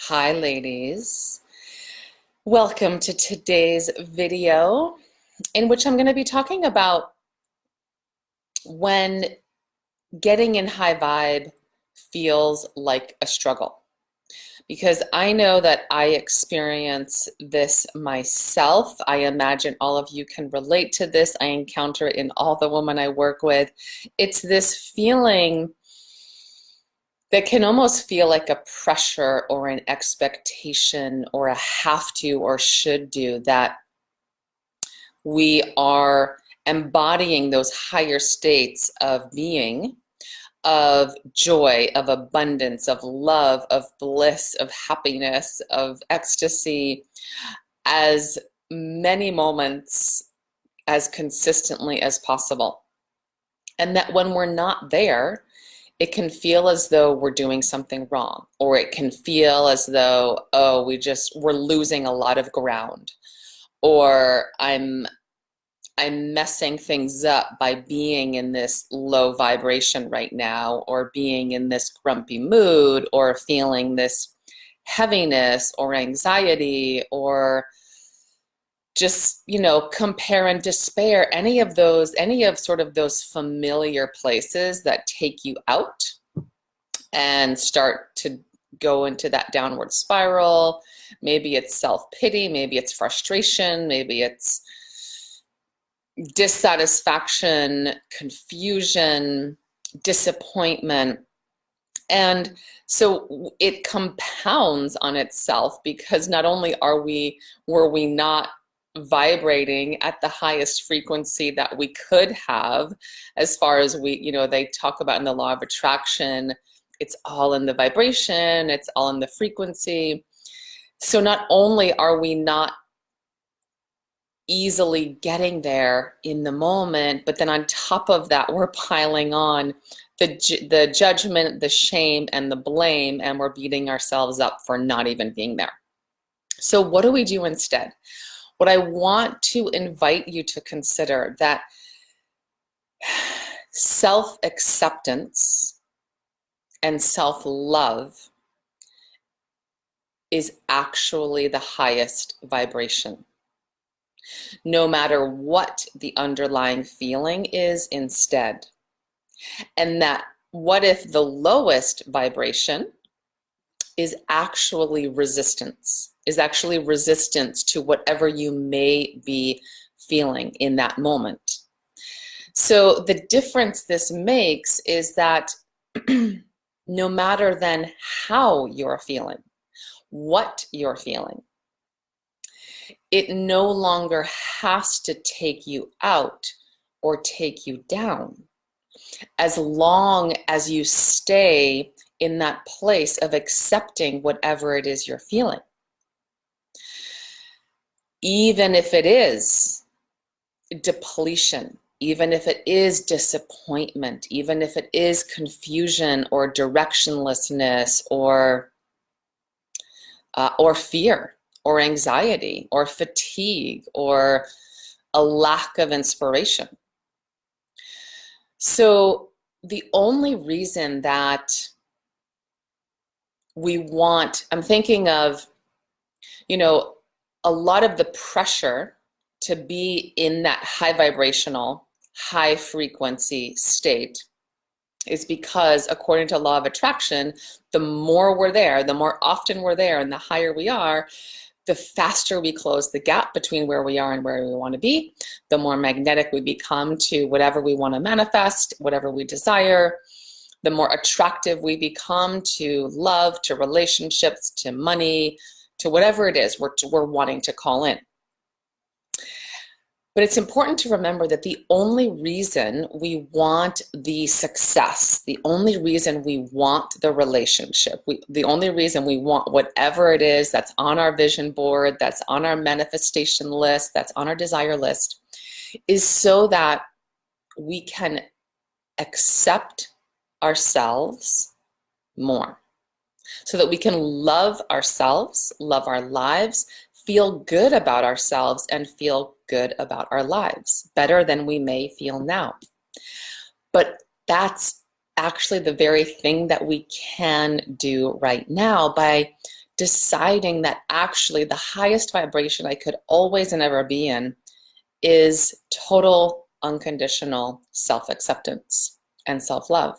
Hi, ladies. Welcome to today's video, in which I'm going to be talking about when getting in high vibe feels like a struggle. Because I know that I experience this myself. I imagine all of you can relate to this. I encounter it in all the women I work with. It's this feeling that can almost feel like a pressure or an expectation or a have to or should do, that we are embodying those higher states of being, of joy, of abundance, of love, of bliss, of happiness, of ecstasy, as many moments as consistently as possible. And that when we're not there, it can feel as though we're doing something wrong, or it can feel as though, oh, we're losing a lot of ground, or I'm messing things up by being in this low vibration right now, or being in this grumpy mood, or feeling this heaviness or anxiety, or just, compare and despair, any of sort of those familiar places that take you out and start to go into that downward spiral. Maybe it's self-pity, maybe it's frustration, maybe it's dissatisfaction, confusion, disappointment. And so it compounds on itself, because not only were we not vibrating at the highest frequency that we could have, as far as they talk about in the law of attraction, it's all in the vibration, it's all in the frequency. So not only are we not easily getting there in the moment, but then on top of that, we're piling on the judgment, the shame, and the blame, and we're beating ourselves up for not even being there. So what do we do instead? What I want to invite you to consider, that self-acceptance and self-love is actually the highest vibration, no matter what the underlying feeling is instead. And that what if the lowest vibration is actually resistance, to whatever you may be feeling in that moment. So the difference this makes is that no matter then how you're feeling, what you're feeling, it no longer has to take you out or take you down, as long as you stay in that place of accepting whatever it is you're feeling. Even if it is depletion, even if it is disappointment, even if it is confusion or directionlessness, or fear or anxiety or fatigue or a lack of inspiration. So the only reason that I'm thinking of, a lot of the pressure to be in that high vibrational, high frequency state is because, according to law of attraction, the more we're there, the more often we're there, and the higher we are, the faster we close the gap between where we are and where we want to be, the more magnetic we become to whatever we want to manifest, whatever we desire, the more attractive we become to love, to relationships, to money, to whatever it is we're wanting to call in. But it's important to remember that the only reason we want the success, the only reason we want the relationship, the only reason we want whatever it is that's on our vision board, that's on our manifestation list, that's on our desire list, is so that we can accept ourselves more. So that we can love ourselves, love our lives, feel good about ourselves, and feel good about our lives, better than we may feel now. But that's actually the very thing that we can do right now by deciding that actually the highest vibration I could always and ever be in is total unconditional self-acceptance and self-love.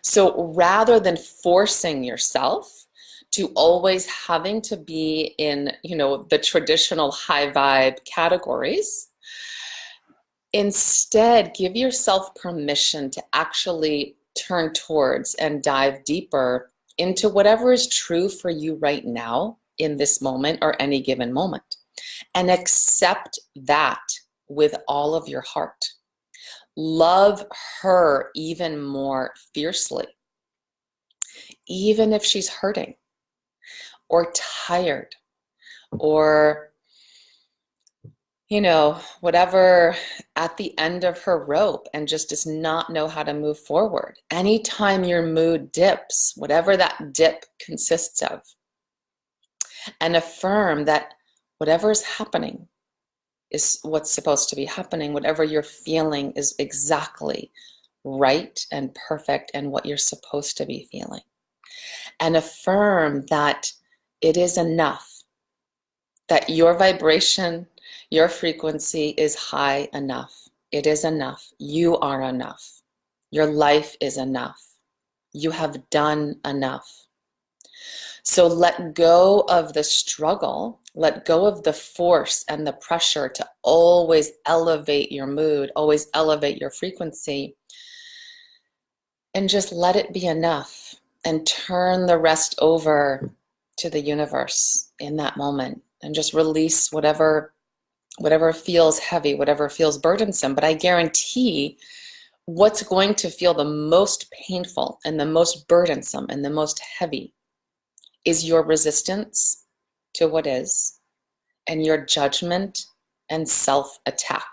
So rather than forcing yourself to always having to be in, the traditional high vibe categories, instead give yourself permission to actually turn towards and dive deeper into whatever is true for you right now in this moment or any given moment. And accept that with all of your heart. Love her even more fiercely, even if she's hurting or tired or, whatever, at the end of her rope and just does not know how to move forward. Anytime your mood dips, whatever that dip consists of, and affirm that whatever is happening is what's supposed to be happening. Whatever you're feeling is exactly right and perfect and what you're supposed to be feeling. And affirm that it is enough, that your vibration, your frequency is high enough. It is enough. You are enough. Your life is enough. You have done enough. So let go of the struggle, let go of the force and the pressure to always elevate your mood, always elevate your frequency, and just let it be enough and turn the rest over to the universe in that moment and just release whatever feels heavy, whatever feels burdensome. But I guarantee what's going to feel the most painful and the most burdensome and the most heavy is your resistance to what is and your judgment and self-attack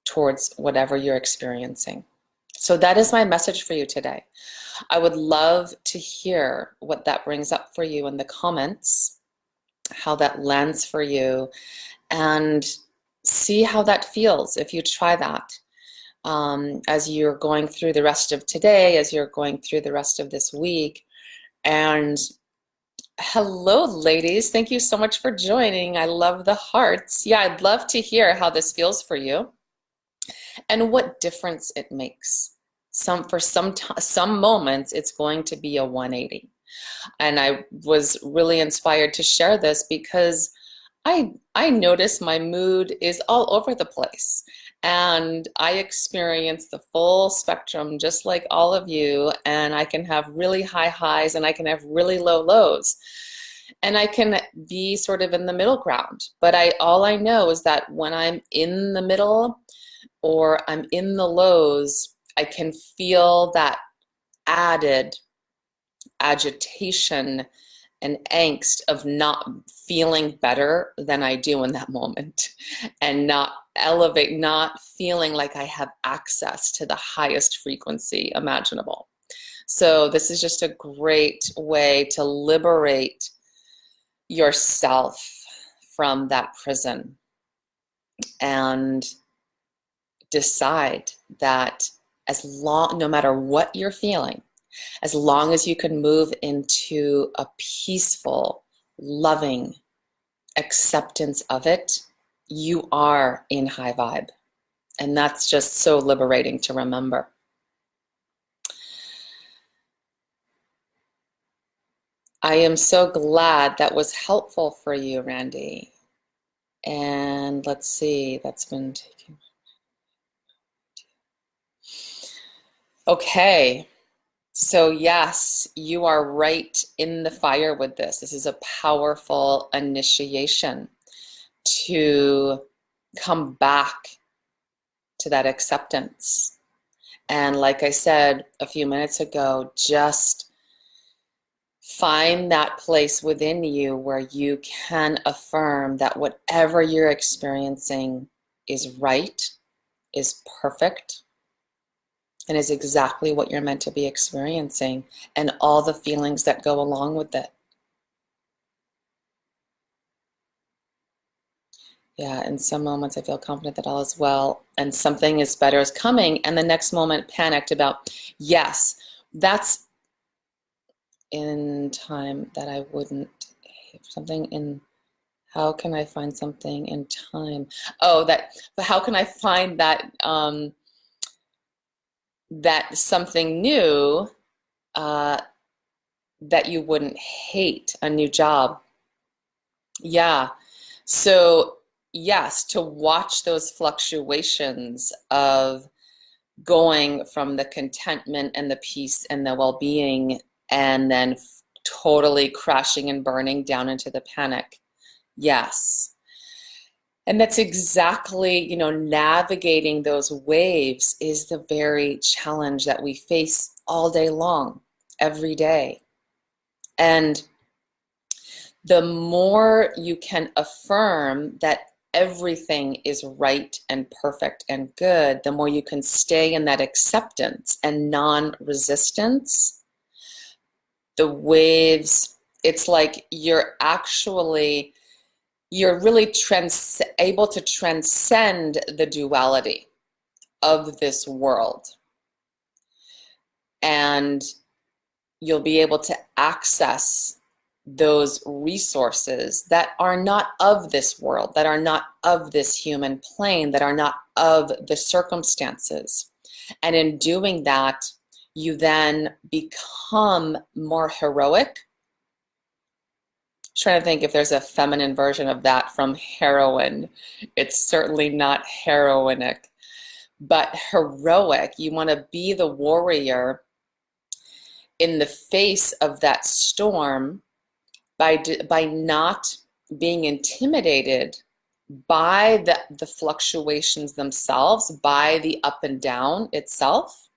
towards whatever you're experiencing. So that is my message for you today. I would love to hear what that brings up for you in the comments, how that lands for you, and see how that feels if you try that as you're going through the rest of today, as you're going through the rest of this week. And hello, ladies. Thank you so much for joining. I love the hearts. Yeah, I'd love to hear how this feels for you and what difference it makes. For some moments, it's going to be a 180. And I was really inspired to share this because I notice my mood is all over the place. And I experience the full spectrum just like all of you, and I can have really high highs and I can have really low lows. And I can be sort of in the middle ground. But all I know is that when I'm in the middle or I'm in the lows, I can feel that added agitation and angst of not feeling better than I do in that moment and not feeling like I have access to the highest frequency imaginable. So this is just a great way to liberate yourself from that prison and decide that no matter what you're feeling, as long as you can move into a peaceful, loving acceptance of it, you are in high vibe. And that's just so liberating to remember. I am so glad that was helpful for you, Randy. And let's see, that's been taken. Okay. So yes, you are right in the fire with this. This is a powerful initiation to come back to that acceptance. And like I said a few minutes ago, just find that place within you where you can affirm that whatever you're experiencing is right, is perfect, and is exactly what you're meant to be experiencing, and all the feelings that go along with it. Yeah, in some moments I feel confident that all is well and something is better is coming, and the next moment panicked about, yes, that's in time that I wouldn't, something in, how can I find something in time? Oh, that, but how can I find that, that something new that you wouldn't hate, a new job? Yeah. So yes, to watch those fluctuations of going from the contentment and the peace and the well-being, and then totally crashing and burning down into the panic. Yes. And that's exactly, you know, navigating those waves is the very challenge that we face all day long, every day. And the more you can affirm that everything is right and perfect and good, the more you can stay in that acceptance and non-resistance, the waves, it's like you're really able to transcend the duality of this world. And you'll be able to access those resources that are not of this world, that are not of this human plane, that are not of the circumstances. And in doing that, you then become more heroic. I'm trying to think if there's a feminine version of that from heroine. It's certainly not heroinic, but heroic. You want to be the warrior in the face of that storm, by not being intimidated by the fluctuations themselves, by the up and down itself,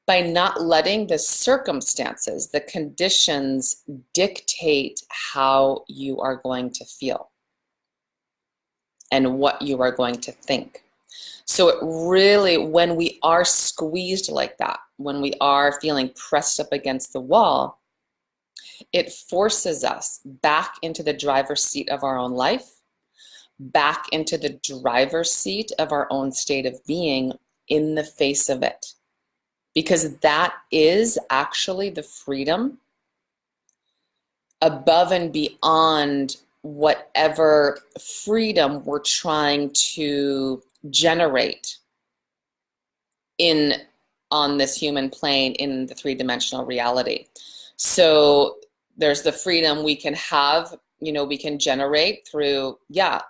by not letting the circumstances, the conditions dictate how you are going to feel and what you are going to think. So it really, when we are squeezed like that, when we are feeling pressed up against the wall, it forces us back into the driver's seat of our own life, back into the driver's seat of our own state of being in the face of it. Because that is actually the freedom above and beyond whatever freedom we're trying to generate on this human plane in the three-dimensional reality. So there's the freedom we can have, you know, we can generate through,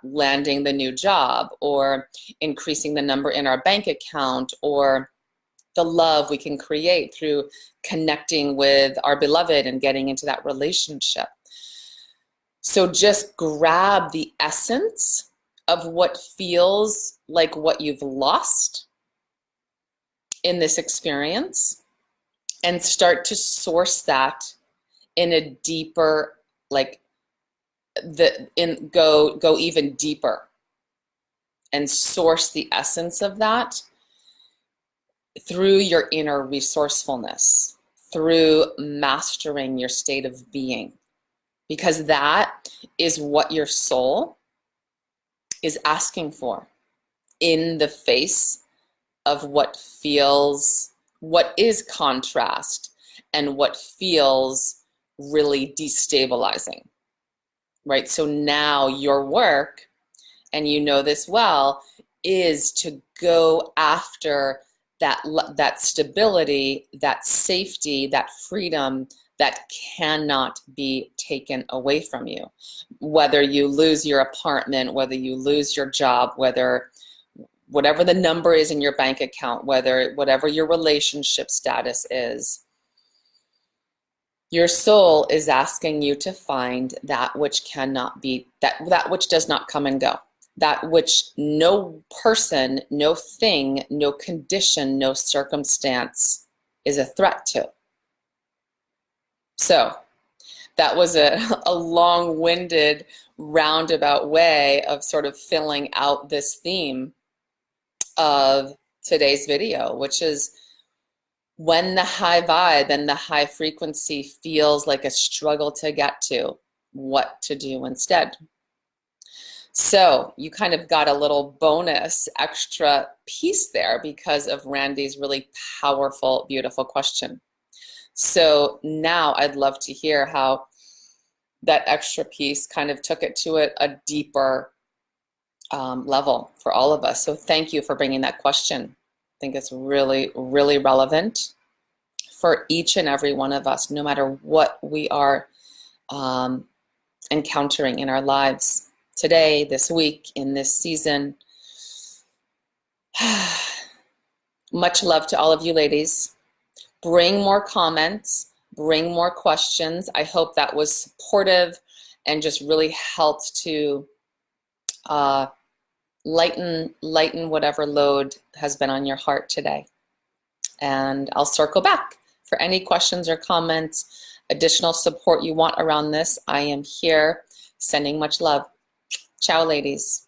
landing the new job, or increasing the number in our bank account, or the love we can create through connecting with our beloved and getting into that relationship. So just grab the essence of what feels like what you've lost in this experience and start to source that in a deeper, go even deeper and source the essence of that through your inner resourcefulness, through mastering your state of being, because that is what your soul is asking for in the face of what is contrast and what feels really destabilizing, right? So now your work, and you know this well, is to go after that stability, that safety, that freedom that cannot be taken away from you. Whether you lose your apartment, whether you lose your job, whatever the number is in your bank account, whatever your relationship status is, your soul is asking you to find that which cannot be, that which does not come and go. That which no person, no thing, no condition, no circumstance is a threat to. So that was a long-winded, roundabout way of sort of filling out this theme of today's video, which is when the high vibe and the high frequency feels like a struggle to get to, what to do instead. So you kind of got a little bonus extra piece there because of Randy's really powerful, beautiful question. So now I'd love to hear how that extra piece kind of took it to a deeper level for all of us. So thank you for bringing that question. I think it's really, really relevant for each and every one of us, no matter what we are encountering in our lives today, this week, in this season. Much love to all of you ladies. Bring more comments, bring more questions. I hope that was supportive and just really helped to lighten whatever load has been on your heart today. And I'll circle back for any questions or comments, additional support you want around this. I am here, sending much love. Ciao, ladies.